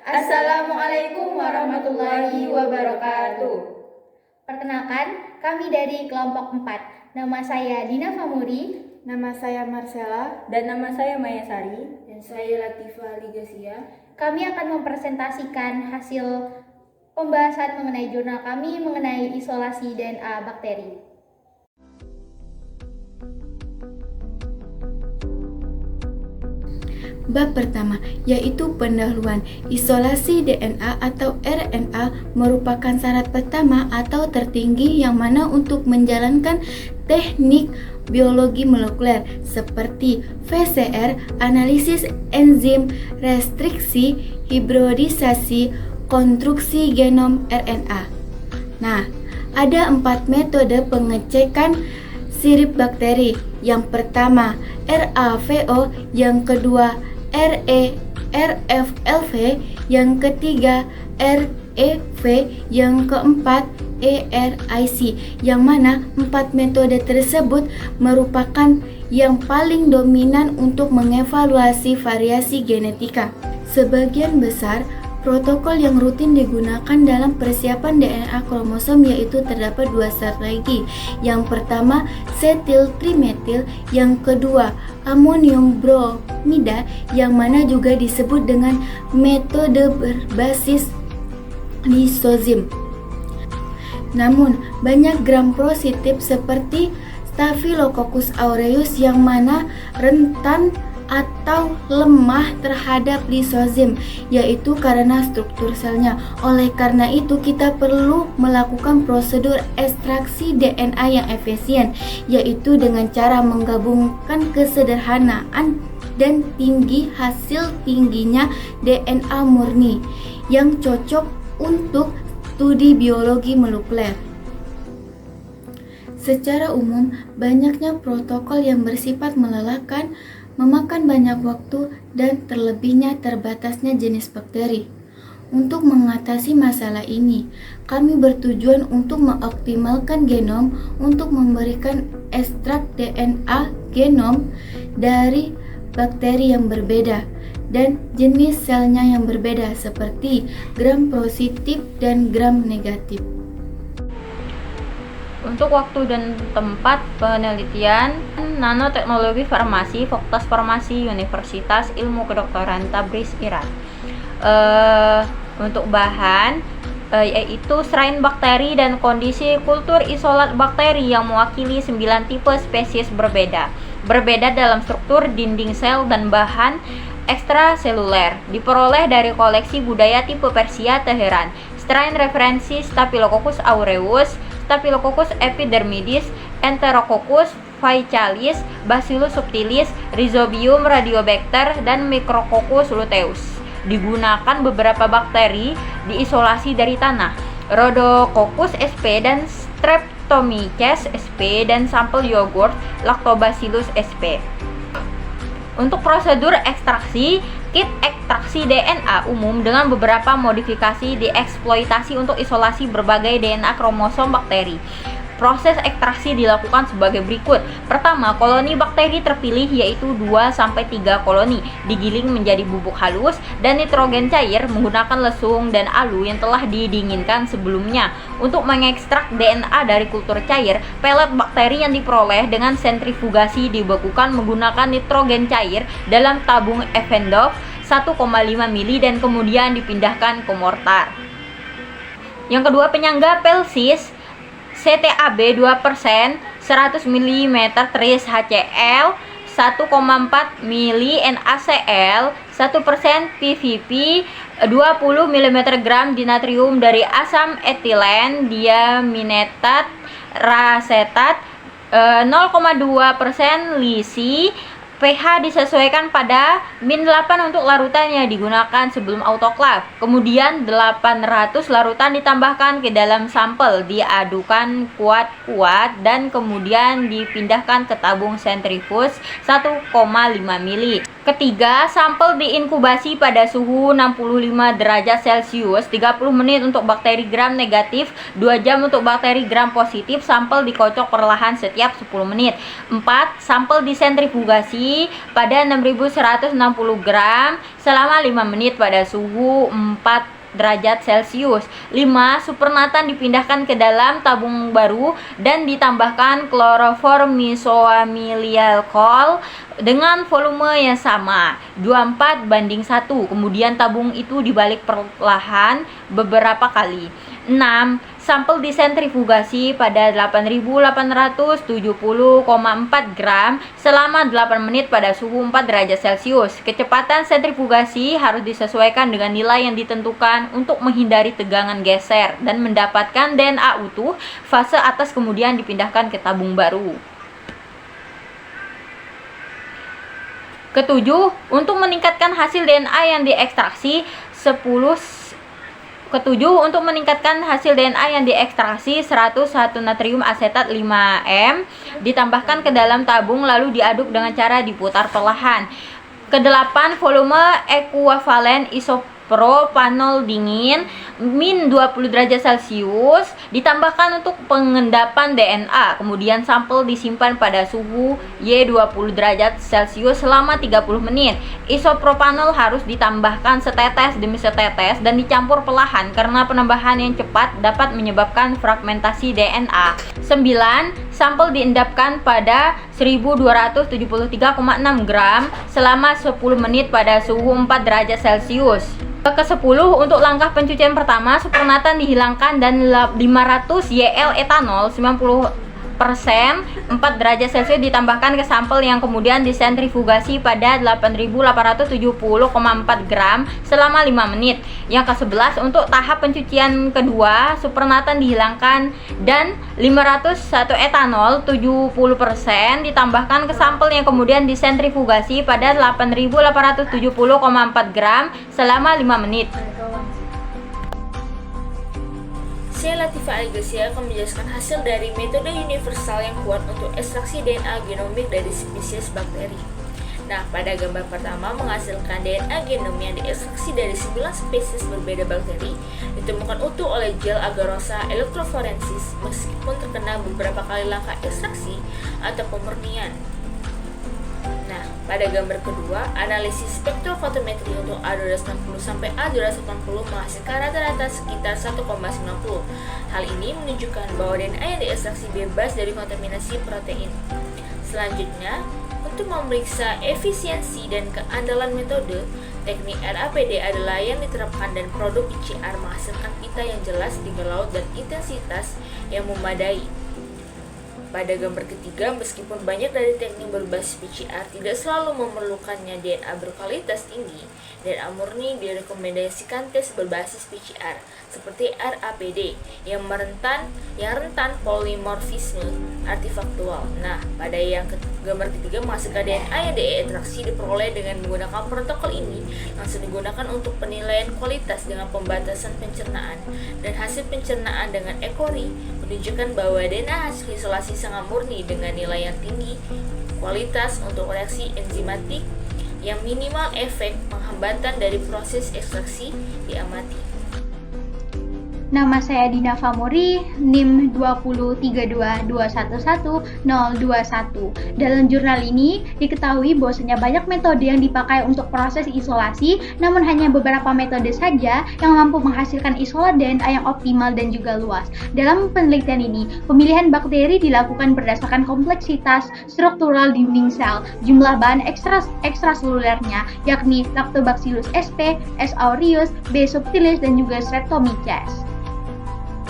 Assalamualaikum warahmatullahi wabarakatuh. Perkenalkan, kami dari kelompok 4. Nama saya Dina Famuri. Nama saya Marcella. Dan nama saya Maya Sari. Dan saya Latifah Ligasia. Kami akan mempresentasikan hasil pembahasan mengenai jurnal kami mengenai isolasi DNA bakteri. Bab pertama, yaitu pendahuluan. Isolasi DNA atau RNA merupakan syarat pertama atau tertinggi yang mana untuk menjalankan teknik biologi molekuler seperti PCR, analisis enzim, restriksi, hibridisasi, konstruksi genom RNA. Nah, ada 4 metode pengecekan sirip bakteri. Yang pertama, RAVO, yang kedua RFLV, yang ketiga REV, yang keempat ERIC, yang mana 4 metode tersebut merupakan yang paling dominan untuk mengevaluasi variasi genetika. Sebagian besar protokol yang rutin digunakan dalam persiapan DNA kromosom yaitu terdapat 2 strategi. Yang pertama, setil trimetil, yang kedua, amonium bromida, yang mana juga disebut dengan metode berbasis lisozim. Namun, banyak gram positif seperti Staphylococcus aureus yang mana rentan atau lemah terhadap lisozim, yaitu karena struktur selnya. Oleh karena itu, kita perlu melakukan prosedur ekstraksi DNA yang efisien, yaitu dengan cara menggabungkan kesederhanaan dan tinggi hasil tingginya DNA murni yang cocok untuk studi biologi molekuler. Secara umum, banyaknya protokol yang bersifat melelahkan, memakan banyak waktu, dan terlebihnya terbatasnya jenis bakteri. Untuk mengatasi masalah ini, kami bertujuan untuk mengoptimalkan genom untuk memberikan ekstrak DNA genom dari bakteri yang berbeda dan jenis selnya yang berbeda seperti gram positif dan gram negatif. Untuk waktu dan tempat penelitian, Nanoteknologi Farmasi, Fakultas Farmasi, Universitas Ilmu Kedokteran Tabriz, Iran. Untuk bahan yaitu strain bakteri dan kondisi kultur isolat bakteri yang mewakili 9 tipe spesies berbeda dalam struktur dinding sel dan bahan ekstraseluler, diperoleh dari koleksi budaya tipe Persia, Teheran. Strain referensi Staphylococcus aureus, Staphylococcus epidermidis, Enterococcus faecalis, Bacillus subtilis, Rhizobium radiobacter, dan Micrococcus luteus. Digunakan beberapa bakteri diisolasi dari tanah, Rhodococcus sp dan Streptomyces sp, dan sampel yogurt Lactobacillus sp. Untuk prosedur ekstraksi, kit ekstraksi DNA umum dengan beberapa modifikasi dieksploitasi untuk isolasi berbagai DNA kromosom bakteri. Proses ekstraksi dilakukan sebagai berikut. Pertama, koloni bakteri terpilih yaitu 2-3 koloni digiling menjadi bubuk halus dan nitrogen cair menggunakan lesung dan alu yang telah didinginkan sebelumnya. Untuk mengekstrak DNA dari kultur cair, pelet bakteri yang diperoleh dengan sentrifugasi dibekukan menggunakan nitrogen cair dalam tabung Evendov 1,5 mili dan kemudian dipindahkan ke mortar. Yang kedua, penyangga pelsis CTAB 2%, 100 mm tris HCl, 1,4 mili NaCl, 1% PVP, 20 mg gram dinatrium dari asam etilen diaminate rasetat, 0,2% lisi. pH disesuaikan pada -8 untuk larutan yang digunakan sebelum autoklav. Kemudian 800 larutan ditambahkan ke dalam sampel, diadukan kuat-kuat dan kemudian dipindahkan ke tabung sentrifuge 1,5 mili. Ketiga, sampel diinkubasi pada suhu 65 derajat Celcius 30 menit untuk bakteri gram negatif, 2 jam untuk bakteri gram positif. Sampel dikocok perlahan setiap 10 menit. 4. Sampel disentrifugasi pada 6160 gram selama 5 menit pada suhu 4 derajat Celcius. 5. Supernatan dipindahkan ke dalam tabung baru dan ditambahkan kloroform misoamylalkol dengan volume yang sama 24:1. Kemudian tabung itu dibalik perlahan beberapa kali. 6. Sampel disentrifugasi pada 8870,4 gram selama 8 menit pada suhu 4 derajat Celcius. Kecepatan sentrifugasi harus disesuaikan dengan nilai yang ditentukan untuk menghindari tegangan geser dan mendapatkan DNA utuh. Fase atas kemudian dipindahkan ke tabung baru. Ketujuh, untuk meningkatkan hasil DNA yang diekstraksi 101 natrium asetat 5M ditambahkan ke dalam tabung lalu diaduk dengan cara diputar perlahan. Kedelapan, volume ekuivalen isopropanol dingin min 20 derajat Celcius ditambahkan untuk pengendapan DNA. Kemudian sampel disimpan pada suhu Y20 derajat Celcius selama 30 menit. Isopropanol harus ditambahkan setetes demi setetes dan dicampur perlahan karena penambahan yang cepat dapat menyebabkan fragmentasi DNA. 9. Sampel diendapkan pada 1273,6 gram selama 10 menit pada suhu 4 derajat Celcius. Ke-10, untuk langkah pencucian pertama, supernatan dihilangkan dan 500 YL etanol 90% 4 derajat Celcius ditambahkan ke sampel yang kemudian disentrifugasi pada 8870,4 gram selama 5 menit. Yang ke-11, untuk tahap pencucian kedua, supernatan dihilangkan dan 501 etanol 70% ditambahkan ke sampel yang kemudian disentrifugasi pada 8870,4 gram selama 5 menit. Saya Latifah Aligasia akan menjelaskan hasil dari metode universal yang kuat untuk ekstraksi DNA genomik dari spesies bakteri. Nah, pada gambar pertama menghasilkan DNA genom yang diekstraksi dari 9 spesies berbeda bakteri ditemukan utuh oleh gel agar-rosa elektroforensis meskipun terkena beberapa kali langkah ekstraksi atau pemurnian. Nah, pada gambar kedua, analisis spektrofotometri untuk A260 sampai A280 menghasilkan rata-rata sekitar 1,90. Hal ini menunjukkan bahwa DNA yang diekstraksi bebas dari kontaminasi protein. Selanjutnya, untuk memeriksa efisiensi dan keandalan metode, teknik RAPD adalah yang diterapkan dan produk PCR menghasilkan pita yang jelas di laut dan intensitas yang memadai. Pada gambar ketiga, meskipun banyak dari teknik berbasis PCR tidak selalu memerlukannya DNA berkualitas tinggi, DNA murni direkomendasikan tes berbasis PCR seperti RAPD yang rentan polimorfisme artifaktual. Nah, pada gambar ketiga menghasilkan DNA yang diekstraksi diperoleh dengan menggunakan protokol ini langsung digunakan untuk penilaian kualitas dengan pembatasan pencernaan, dan hasil pencernaan dengan E. coli menunjukkan bahwa DNA hasil isolasi sangat murni dengan nilai yang tinggi kualitas untuk reaksi enzimatik yang minimal efek penghambatan dari proses ekstraksi diamati. Nama saya Dina Famuri, NIM 20322111021. Dalam jurnal ini diketahui bahwasanya banyak metode yang dipakai untuk proses isolasi, namun hanya beberapa metode saja yang mampu menghasilkan isolat DNA yang optimal dan juga luas. Dalam penelitian ini, pemilihan bakteri dilakukan berdasarkan kompleksitas struktural dinding sel, jumlah bahan ekstraselulernya, yakni Lactobacillus sp, S. aureus, B. subtilis, dan juga Streptomyces.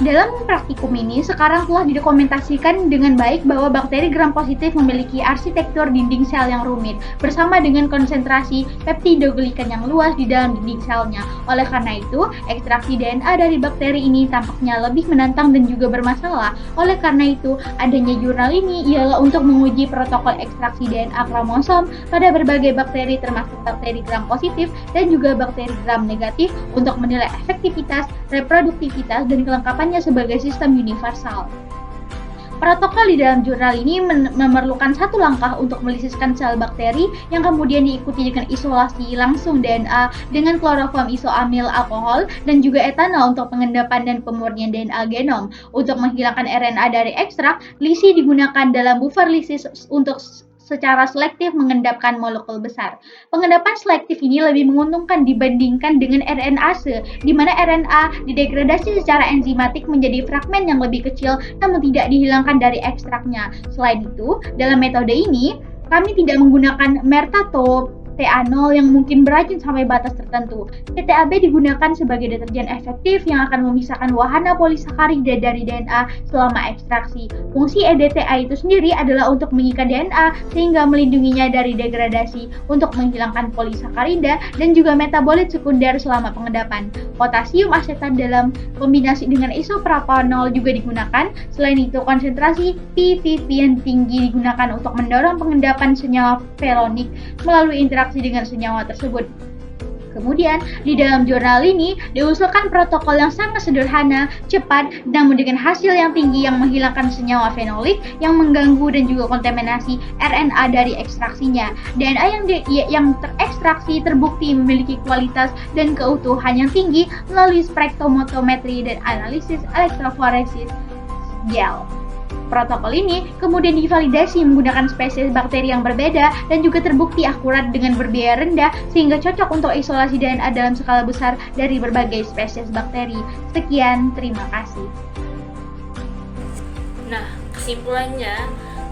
Dalam praktikum ini, sekarang telah didokumentasikan dengan baik bahwa bakteri gram positif memiliki arsitektur dinding sel yang rumit, bersama dengan konsentrasi peptidoglikan yang luas di dalam dinding selnya. Oleh karena itu, ekstraksi DNA dari bakteri ini tampaknya lebih menantang dan juga bermasalah. Oleh karena itu, adanya jurnal ini ialah untuk menguji protokol ekstraksi DNA kromosom pada berbagai bakteri termasuk bakteri gram positif dan juga bakteri gram negatif untuk menilai efektivitas, reproduktivitas, dan kelengkapan sebagai sistem universal. Protokol di dalam jurnal ini memerlukan satu langkah untuk melisiskan sel bakteri yang kemudian diikuti dengan isolasi langsung DNA dengan kloroform isoamil alkohol dan juga etanol untuk pengendapan dan pemurnian DNA genom. Untuk menghilangkan RNA dari ekstrak, lisi digunakan dalam buffer lisis untuk secara selektif mengendapkan molekul besar. Pengendapan selektif ini lebih menguntungkan dibandingkan dengan RNase, di mana RNA didegradasi secara enzimatik menjadi fragmen yang lebih kecil namun tidak dihilangkan dari ekstraknya. Selain itu, dalam metode ini, kami tidak menggunakan mertato TA0 yang mungkin beracun sampai batas tertentu. TTAB digunakan sebagai deterjen efektif yang akan memisahkan wahana polisakarida dari DNA selama ekstraksi. Fungsi EDTA itu sendiri adalah untuk mengikat DNA sehingga melindunginya dari degradasi, untuk menghilangkan polisakarida dan juga metabolit sekunder selama pengendapan. Potasium asetat dalam kombinasi dengan isopropanol juga digunakan. Selain itu, konsentrasi PPP yang tinggi digunakan untuk mendorong pengendapan senyawa veronik melalui interaksi dengan senyawa tersebut. Kemudian, di dalam jurnal ini diusulkan protokol yang sangat sederhana, cepat, namun dengan hasil yang tinggi yang menghilangkan senyawa fenolik yang mengganggu dan juga kontaminasi RNA dari ekstraksinya. DNA yang terekstraksi terbukti memiliki kualitas dan keutuhan yang tinggi melalui spektrofotometri dan analisis elektroforesis gel. Protokol ini kemudian divalidasi menggunakan spesies bakteri yang berbeda dan juga terbukti akurat dengan berbiaya rendah sehingga cocok untuk isolasi DNA dalam skala besar dari berbagai spesies bakteri. Sekian, terima kasih. Nah, kesimpulannya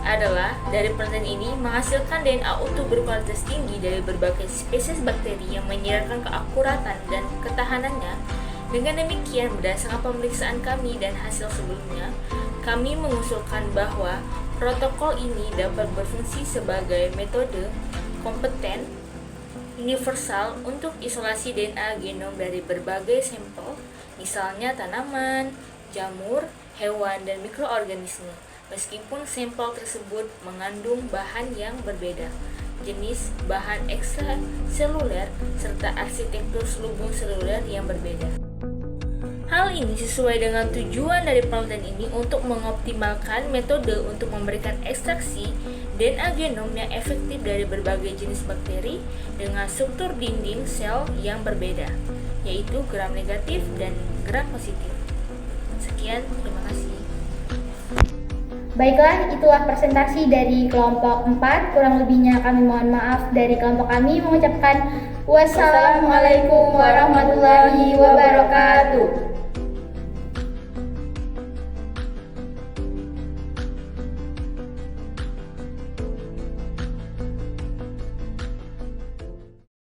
adalah dari penelitian ini menghasilkan DNA utuh berkualitas tinggi dari berbagai spesies bakteri yang menyiratkan keakuratan dan ketahanannya. Dengan demikian, berdasarkan pemeriksaan kami dan hasil sebelumnya, kami mengusulkan bahwa protokol ini dapat berfungsi sebagai metode kompeten universal untuk isolasi DNA genom dari berbagai sampel, misalnya tanaman, jamur, hewan, dan mikroorganisme, meskipun sampel tersebut mengandung bahan yang berbeda, jenis bahan ekstraseluler, serta arsitektur selubung seluler yang berbeda. Hal ini sesuai dengan tujuan dari penelitian ini untuk mengoptimalkan metode untuk memberikan ekstraksi DNA genom yang efektif dari berbagai jenis bakteri dengan struktur dinding sel yang berbeda, yaitu gram negatif dan gram positif. Sekian, terima kasih. Baiklah, itulah presentasi dari kelompok 4. Kurang lebihnya kami mohon maaf. Dari kelompok kami mengucapkan wassalamualaikum warahmatullahi wabarakatuh.